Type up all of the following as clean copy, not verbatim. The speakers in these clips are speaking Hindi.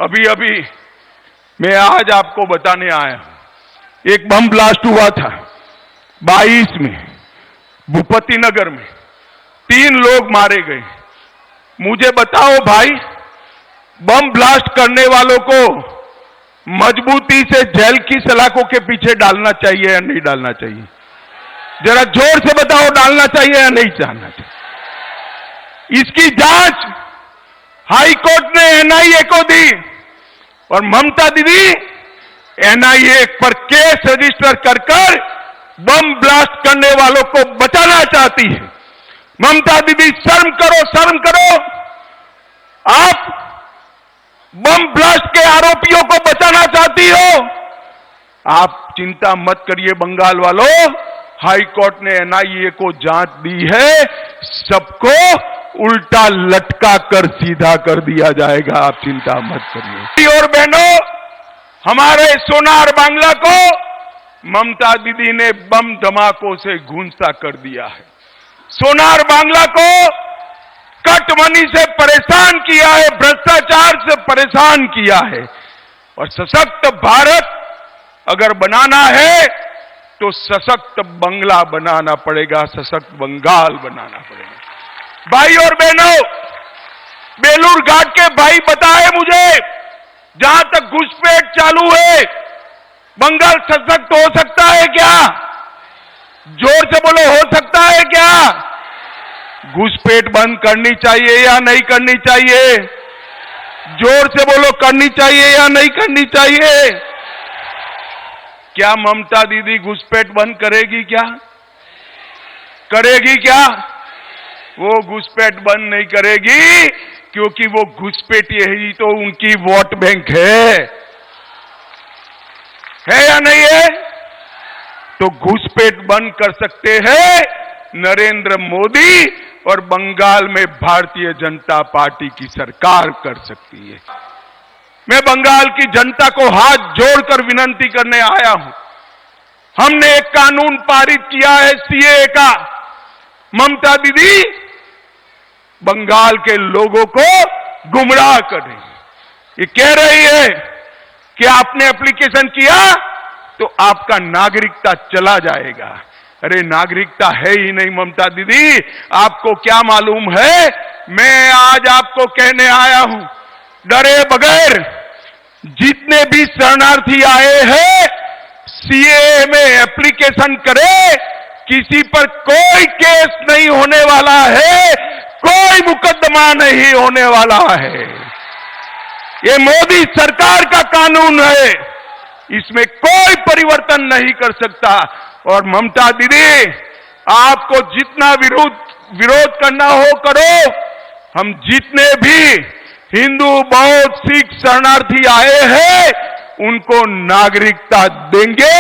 अभी अभी मैं आज आपको बताने आया हूं, एक बम ब्लास्ट हुआ था 22 में भूपति नगर में, 3 लोग मारे गए। मुझे बताओ भाई, बम ब्लास्ट करने वालों को मजबूती से जेल की सलाखों के पीछे डालना चाहिए या नहीं डालना चाहिए? जरा जोर से बताओ, डालना चाहिए या नहीं डालना चाहिए? इसकी जांच हाई कोर्ट ने एनआईए को दी और ममता दीदी एनआईए पर केस रजिस्टर कर बम ब्लास्ट करने वालों को बचाना चाहती है। ममता दीदी शर्म करो, शर्म करो। आप बम ब्लास्ट के आरोपियों को बचाना चाहती हो। आप चिंता मत करिए बंगाल वालों, हाई कोर्ट ने एनआईए को जांच दी है, सबको उल्टा लटका कर सीधा कर दिया जाएगा, आप चिंता मत करिए। और बहनों, हमारे सोनार बांग्ला को ममता दीदी ने बम धमाकों से गूंजता कर दिया है। सोनार बांग्ला को कट मनी से परेशान किया है, भ्रष्टाचार से परेशान किया है। और सशक्त भारत अगर बनाना है तो सशक्त बंगला बनाना पड़ेगा, सशक्त बंगाल बनाना पड़ेगा। भाई और बहनों, बेलूर घाट के भाई बताए मुझे, जहां तक घुसपैठ चालू है, बंगाल सशक्त हो सकता है क्या? जोर से बोलो, हो सकता है क्या? घुसपैठ बंद करनी चाहिए या नहीं करनी चाहिए? जोर से बोलो, करनी चाहिए या नहीं करनी चाहिए? क्या ममता दीदी घुसपैठ बंद करेगी क्या? करेगी क्या? वो घुसपैठ बंद नहीं करेगी, क्योंकि वो घुसपैठी ही तो उनकी वोट बैंक है या नहीं है? तो घुसपैठ बंद कर सकते हैं नरेंद्र मोदी, और बंगाल में भारतीय जनता पार्टी की सरकार कर सकती है। मैं बंगाल की जनता को हाथ जोड़कर विनती करने आया हूं। हमने एक कानून पारित किया है सीएए का। ममता दीदी बंगाल के लोगों को गुमराह कर रही है। ये कह रही है कि आपने एप्लीकेशन किया तो आपका नागरिकता चला जाएगा। अरे नागरिकता है ही नहीं ममता दीदी, आपको क्या मालूम है? मैं आज आपको कहने आया हूं, डरे बगैर जितने भी शरणार्थी आए हैं सीएए में एप्लीकेशन करे, किसी पर कोई केस नहीं होने वाला है, कोई मुकदमा नहीं होने वाला है। ये मोदी सरकार का कानून है, इसमें कोई परिवर्तन नहीं कर सकता। और ममता दीदी, आपको जितना विरोध करना हो करो। हम जितने भी हिंदू, बौद्ध, सिख शरणार्थी आए हैं उनको नागरिकता देंगे,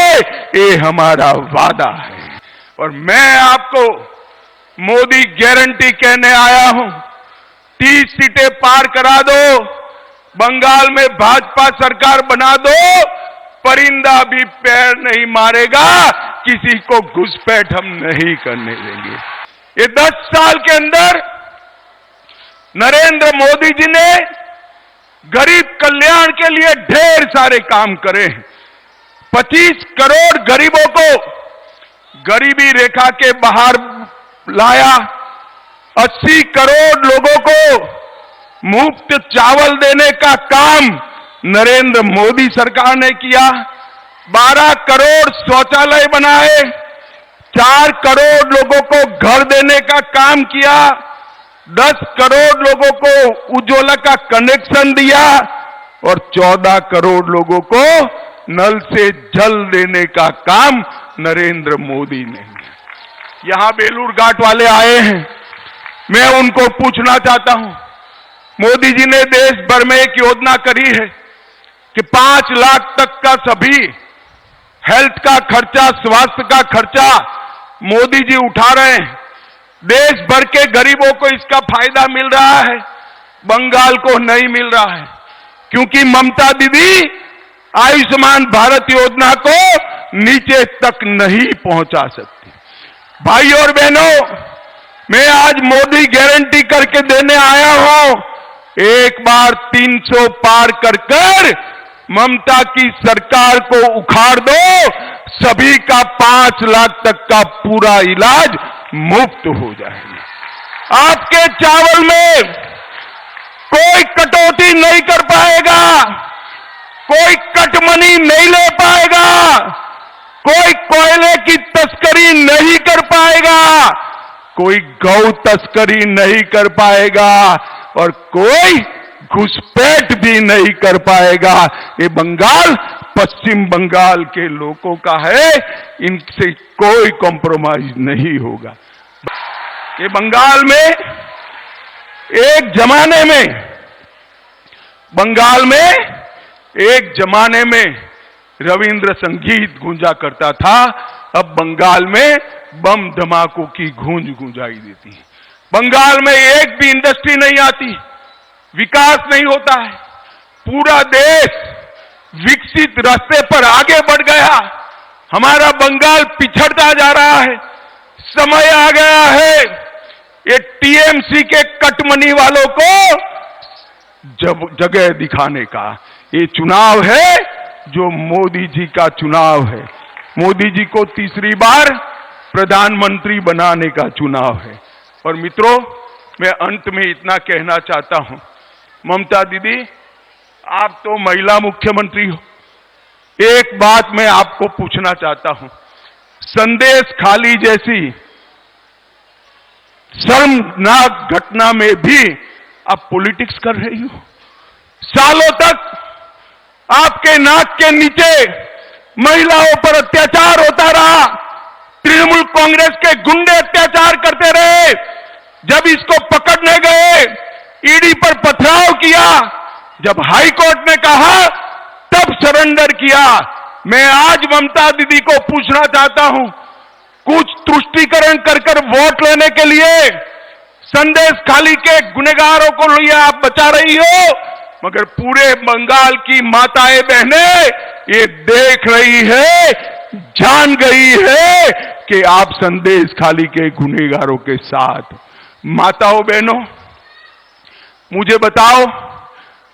ये हमारा वादा है। और मैं आपको मोदी गारंटी कहने आया हूं, 30 सीटें पार करा दो, बंगाल में भाजपा सरकार बना दो, परिंदा भी पैर नहीं मारेगा, किसी को घुसपैठ हम नहीं करने देंगे। ये 10 साल के अंदर नरेंद्र मोदी जी ने गरीब कल्याण के लिए ढेर सारे काम करे हैं। 25 करोड़ गरीबों को गरीबी रेखा के बाहर लाया, 80 करोड़ लोगों को मुफ्त चावल देने का काम नरेंद्र मोदी सरकार ने किया, 12 करोड़ शौचालय बनाए, 4 करोड़ लोगों को घर देने का काम किया, 10 करोड़ लोगों को उज्ज्वला का कनेक्शन दिया और 14 करोड़ लोगों को नल से जल देने का काम नरेंद्र मोदी ने किया। यहां बेलूर घाट वाले आए हैं, मैं उनको पूछना चाहता हूं, मोदी जी ने देश भर में एक योजना करी है कि 5 लाख तक का सभी हेल्थ का खर्चा, स्वास्थ्य का खर्चा मोदी जी उठा रहे हैं। देश भर के गरीबों को इसका फायदा मिल रहा है, बंगाल को नहीं मिल रहा है, क्योंकि ममता दीदी आयुष्मान भारत योजना को नीचे तक नहीं पहुंचा सकती। भाई और बहनों, मैं आज मोदी गारंटी करके देने आया हूं, एक बार 300 पार कर कर ममता की सरकार को उखाड़ दो, सभी का 5 लाख तक का पूरा इलाज मुफ्त हो जाएगा। आपके चावल में कोई कटौती नहीं कर पाएगा, कोई कटमनी नहीं ले पाएगा, कोई कोयले की तस्करी नहीं कर पाएगा, कोई गौ तस्करी नहीं कर पाएगा और कोई घुसपैठ भी नहीं कर पाएगा। ये बंगाल पश्चिम बंगाल के लोगों का है, इनसे कोई कॉम्प्रोमाइज नहीं होगा। ये बंगाल में एक जमाने में रविंद्र संगीत गूंजा करता था, अब बंगाल में बम धमाकों की गूंज गूंजाई देती है। बंगाल में एक भी इंडस्ट्री नहीं आती, विकास नहीं होता है, पूरा देश विकसित रास्ते पर आगे बढ़ गया, हमारा बंगाल पिछड़ता जा रहा है। समय आ गया है ये टीएमसी के कटमनी वालों को जगह दिखाने का। ये चुनाव है जो मोदी जी का चुनाव है, मोदी जी को तीसरी बार प्रधानमंत्री बनाने का चुनाव है। और मित्रों, मैं अंत में इतना कहना चाहता हूं, ममता दीदी आप तो महिला मुख्यमंत्री हो, एक बात मैं आपको पूछना चाहता हूं, संदेश खाली जैसी शर्मनाक घटना में भी आप पॉलिटिक्स कर रही हो। सालों तक आपके नाक के नीचे महिलाओं पर अत्याचार होता रहा, तृणमूल कांग्रेस के गुंडे अत्याचार करते रहे। जब इसको पकड़ने गए, ईडी पर पथराव किया, जब हाई कोर्ट ने कहा तब सरेंडर किया। मैं आज ममता दीदी को पूछना चाहता हूं, कुछ तुष्टीकरण कर वोट लेने के लिए संदेश खाली के गुनहगारों को लिए आप बचा रही हो, मगर पूरे बंगाल की माताएं बहनें ये देख रही है, जान गई है कि आप संदेश खाली के गुनहगारों के साथ। माताओं बहनों, मुझे बताओ,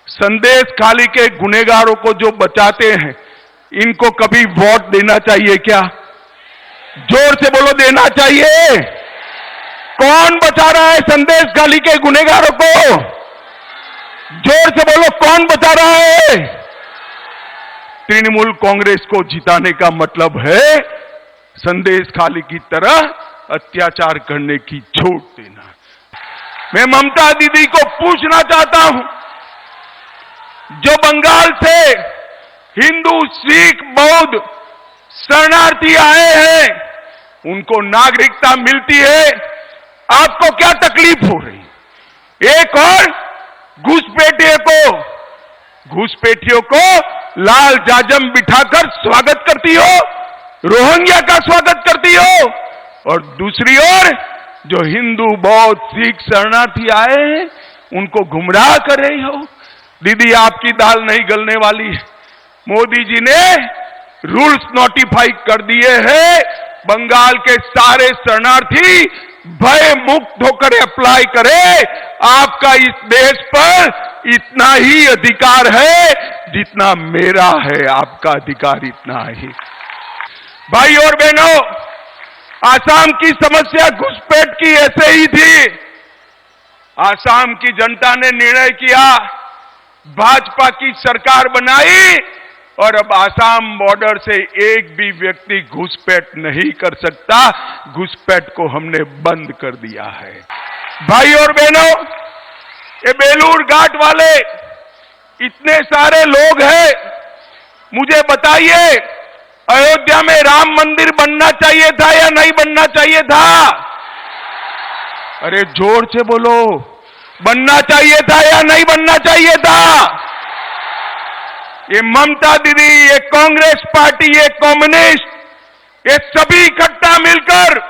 संदेश खाली के गुनहगारों को जो बचाते हैं, इनको कभी वोट देना चाहिए क्या? जोर से बोलो, देना चाहिए? कौन बचा रहा है संदेश खाली के गुनहगारों को? जोर से बोलो, कौन बचा रहा है? तृणमूल कांग्रेस को जिताने का मतलब है संदेश खाली की तरह अत्याचार करने की छूट देना। मैं ममता दीदी को पूछना चाहता हूं, जो बंगाल से हिंदू, सिख, बौद्ध शरणार्थी आए हैं, उनको नागरिकता मिलती है, आपको क्या तकलीफ हो रही? एक और घुसपैठियों को लाल जाजम बिठाकर स्वागत करती हो, रोहिंग्या का स्वागत करती हो, और दूसरी ओर जो हिंदू, बौद्ध, सिख शरणार्थी आए हैं उनको गुमराह कर रही हो। दीदी, आपकी दाल नहीं गलने वाली है। मोदी जी ने रूल्स नोटिफाई कर दिए हैं, बंगाल के सारे शरणार्थी भय मुक्त होकर अप्लाई करें। आपका इस देश पर इतना ही अधिकार है जितना मेरा है, आपका अधिकार इतना ही। भाई और बहनों, आसाम की समस्या घुसपैठ की ऐसे ही थी। आसाम की जनता ने निर्णय किया, भाजपा की सरकार बनाई और अब आसाम बॉर्डर से एक भी व्यक्ति घुसपैठ नहीं कर सकता। घुसपैठ को हमने बंद कर दिया है। भाई और बहनों, ये बेलूर घाट वाले इतने सारे लोग हैं, मुझे बताइए, अयोध्या में राम मंदिर बनना चाहिए था या नहीं बनना चाहिए था? अरे जोर से बोलो, बनना चाहिए था या नहीं बनना चाहिए था? ये ममता दीदी, ये कांग्रेस पार्टी, ये कम्युनिस्ट, ये सभी इकट्ठा मिलकर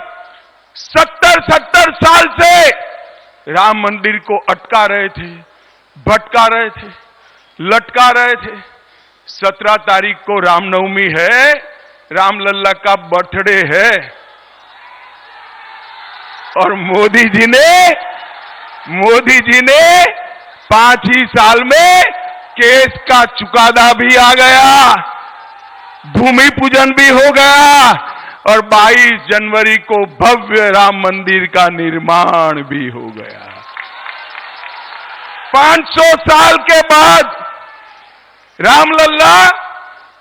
70 साल से राम मंदिर को अटका रहे थे, भटका रहे थे, लटका रहे थे। 17 तारीख को रामनवमी है, रामलल्ला का बर्थडे है, और मोदी जी ने 5 ही साल में केस का चुकादा भी आ गया, भूमि पूजन भी हो गया और 22 जनवरी को भव्य राम मंदिर का निर्माण भी हो गया। 500 साल के बाद रामलल्ला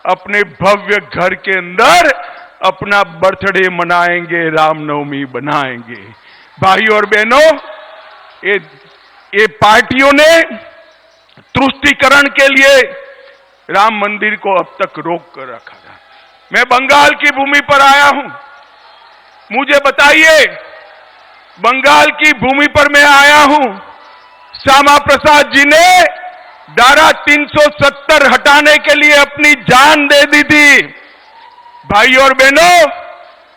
अपने भव्य घर के अंदर अपना बर्थडे मनाएंगे, रामनवमी बनाएंगे। भाई और बहनों, ये पार्टियों ने तुष्टीकरण के लिए राम मंदिर को अब तक रोक कर रखा था। मैं बंगाल की भूमि पर आया हूं, मुझे बताइए, बंगाल की भूमि पर मैं आया हूं, श्यामा प्रसाद जी ने धारा 370 हटाने के लिए अपनी जान दे दी थी। भाई और बहनों,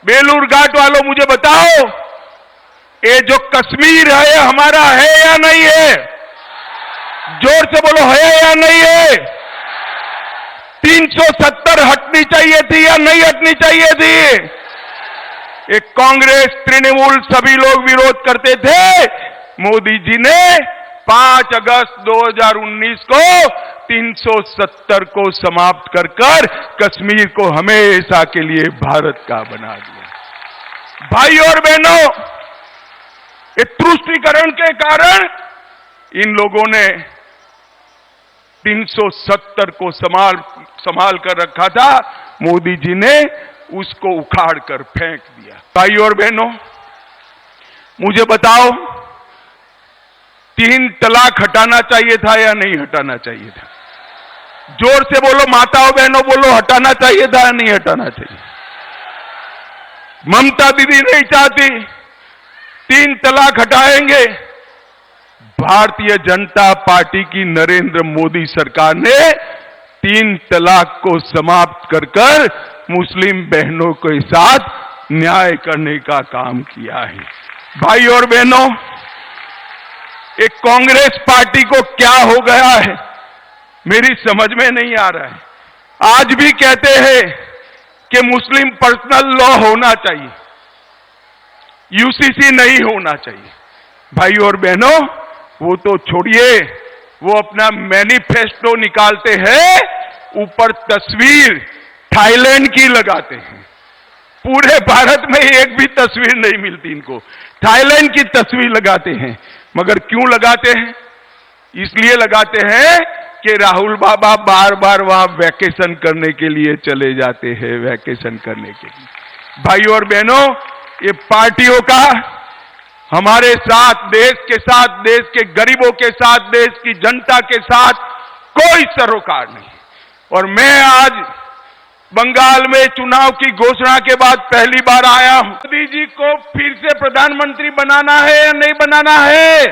बेलूर घाट वालों, मुझे बताओ, ये जो कश्मीर है हमारा है या नहीं है? जोर से बोलो, है या नहीं है? 370 हटनी चाहिए थी या नहीं हटनी चाहिए थी? एक कांग्रेस, तृणमूल सभी लोग विरोध करते थे। मोदी जी ने 5 अगस्त 2019 को 370 को समाप्त कर कश्मीर को हमेशा के लिए भारत का बना दिया। भाई और बहनों, ये तुष्टीकरण के कारण इन लोगों ने 370 को संभाल कर रखा था, मोदी जी ने उसको उखाड़ कर फेंक दिया। भाई और बहनों, मुझे बताओ, 3 तलाक हटाना चाहिए था या नहीं हटाना चाहिए था? जोर से बोलो, माताओं बहनों बोलो, हटाना चाहिए था या नहीं हटाना चाहिए? ममता दीदी नहीं चाहती 3 तलाक हटाएंगे। भारतीय जनता पार्टी की नरेंद्र मोदी सरकार ने 3 तलाक को समाप्त कर मुस्लिम बहनों के साथ न्याय करने का काम किया है। भाई और बहनों, एक कांग्रेस पार्टी को क्या हो गया है मेरी समझ में नहीं आ रहा है। आज भी कहते हैं कि मुस्लिम पर्सनल लॉ होना चाहिए, यूसीसी नहीं होना चाहिए। भाई और बहनों, वो तो छोड़िए, वो अपना मैनिफेस्टो निकालते हैं, ऊपर तस्वीर थाईलैंड की लगाते हैं। पूरे भारत में एक भी तस्वीर नहीं मिलती इनको, थाईलैंड की तस्वीर लगाते हैं। मगर क्यों लगाते हैं? इसलिए लगाते हैं कि राहुल बाबा बार बार वहां वैकेशन करने के लिए चले जाते हैं, वैकेशन करने के लिए। भाई और बहनों, ये पार्टियों का हमारे साथ, देश के गरीबों के साथ, देश की जनता के साथ कोई सरोकार नहीं। और मैं आज बंगाल में चुनाव की घोषणा के बाद पहली बार आया हूं। मोदी जी को फिर से प्रधानमंत्री बनाना है या नहीं बनाना है?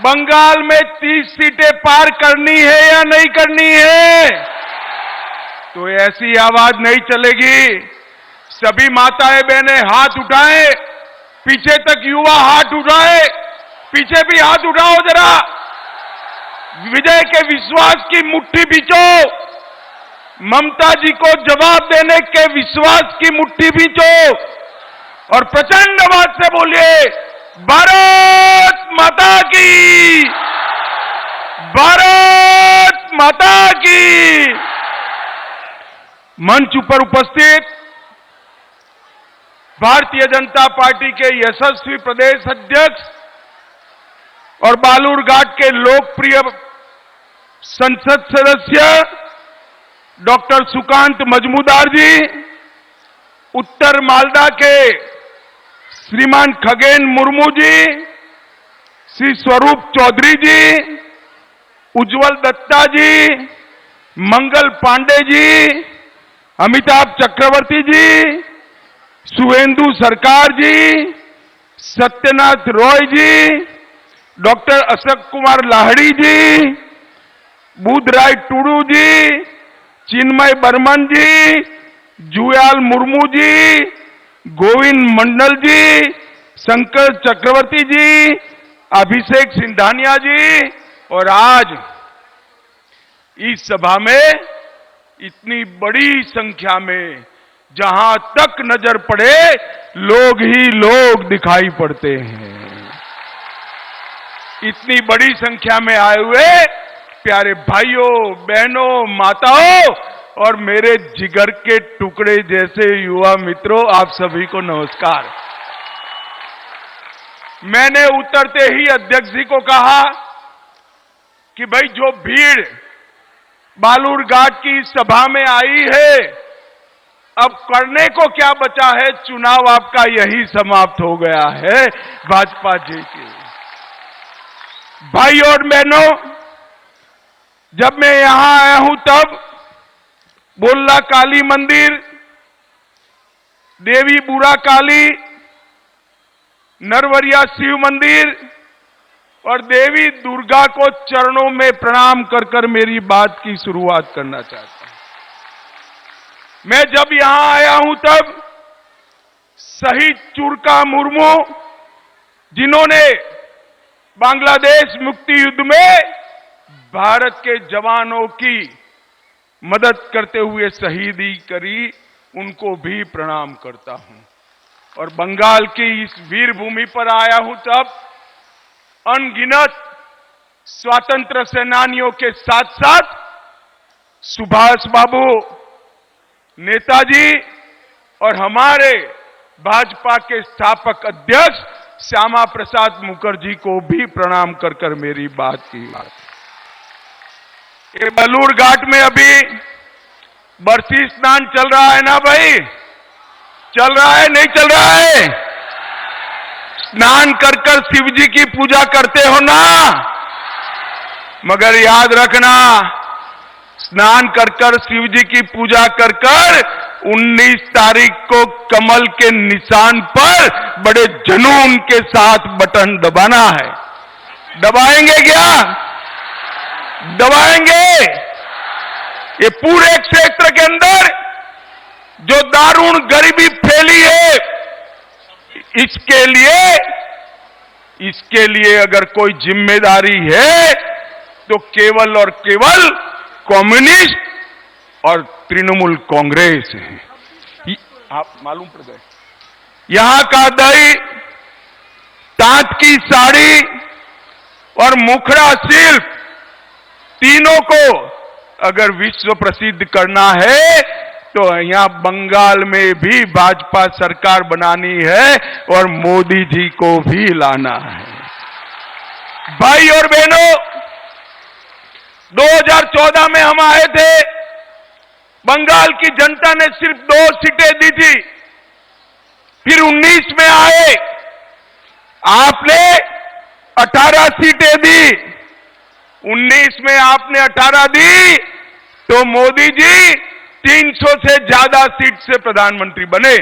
बंगाल में 30 सीटें पार करनी है या नहीं करनी है? तो ऐसी आवाज नहीं चलेगी। सभी माताएं बहनें हाथ उठाएं, पीछे तक युवा हाथ उठाए, पीछे भी हाथ उठाओ जरा। विजय के विश्वास की मुट्ठी बीचो, ममता जी को जवाब देने के विश्वास की मुट्ठी बीचो और प्रचंड आवाज से बोलिए, भारत माता की, भारत माता की। मंच पर उपस्थित भारतीय जनता पार्टी के यशस्वी प्रदेश अध्यक्ष और बालूरघाट के लोकप्रिय संसद सदस्य डॉक्टर सुकांत मजमूदार जी, उत्तर मालदा के श्रीमान खगेन मुर्मू जी, श्री स्वरूप चौधरी जी, उज्जवल दत्ता जी, मंगल पांडे जी, अमिताभ चक्रवर्ती जी, सुवेंदु सरकार जी, सत्यनाथ रॉय जी, डॉक्टर अशोक कुमार लाहड़ी जी, बुधराय टुडू जी, चिन्मय बर्मन जी, जुयाल मुर्मू जी, गोविंद मंडल जी, शंकर चक्रवर्ती जी, अभिषेक सिंधानिया जी। और आज इस सभा में इतनी बड़ी संख्या में जहां तक नजर पड़े लोग ही लोग दिखाई पड़ते हैं। इतनी बड़ी संख्या में आए हुए प्यारे भाइयों, बहनों, माताओं और मेरे जिगर के टुकड़े जैसे युवा मित्रों, आप सभी को नमस्कार। मैंने उतरते ही अध्यक्ष जी को कहा कि भाई जो भीड़ बालूरघाट की सभा में आई है, अब करने को क्या बचा है, चुनाव आपका यही समाप्त हो गया है भाजपा जी के। भाई और बहनों, जब मैं यहां आया हूं तब बोल्ला काली मंदिर, देवी बुरा काली, नरवरिया शिव मंदिर और देवी दुर्गा को चरणों में प्रणाम कर कर मेरी बात की शुरुआत करना चाहता हूं। मैं जब यहां आया हूं तब शहीद चुरका मुर्मू, जिन्होंने बांग्लादेश मुक्ति युद्ध में भारत के जवानों की मदद करते हुए शहीदी करी, उनको भी प्रणाम करता हूं। और बंगाल की इस वीर भूमि पर आया हूं तब अनगिनत स्वातंत्र सेनानियों के साथ साथ सुभाष बाबू, नेताजी और हमारे भाजपा के स्थापक अध्यक्ष श्यामा प्रसाद मुखर्जी को भी प्रणाम कर कर मेरी बात की। ये बालूरघाट में अभी बरसी स्नान चल रहा है ना भाई? चल रहा है, नहीं चल रहा है? स्नान कर कर शिव जी की पूजा करते हो ना, मगर याद रखना, स्नान कर कर शिव जी की पूजा कर कर 19 तारीख को कमल के निशान पर बड़े जुनून के साथ बटन दबाना है। दबाएंगे क्या? दबाएंगे। ये पूरे क्षेत्र के अंदर जो दारुण गरीबी फैली है, इसके लिए अगर कोई जिम्मेदारी है तो केवल और केवल कम्युनिस्ट और तृणमूल कांग्रेस है। आप मालूम पड़ गए, यहां का दही, तांत की साड़ी और मुखड़ा शिल्प, तीनों को अगर विश्व प्रसिद्ध करना है तो यहां बंगाल में भी भाजपा सरकार बनानी है और मोदी जी को भी लाना है। भाई और बहनों, 2014 में हम आए थे, बंगाल की जनता ने सिर्फ 2 सीटें दी थी। फिर 19 में आए, आपने 18 सीटें दी। 19 में आपने 18 दी तो मोदी जी 300 से ज्यादा सीट से प्रधानमंत्री बने।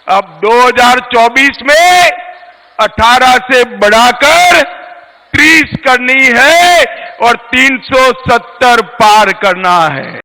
अब 2024 में 18 से बढ़ाकर 30 करनी है और 370 पार करना है।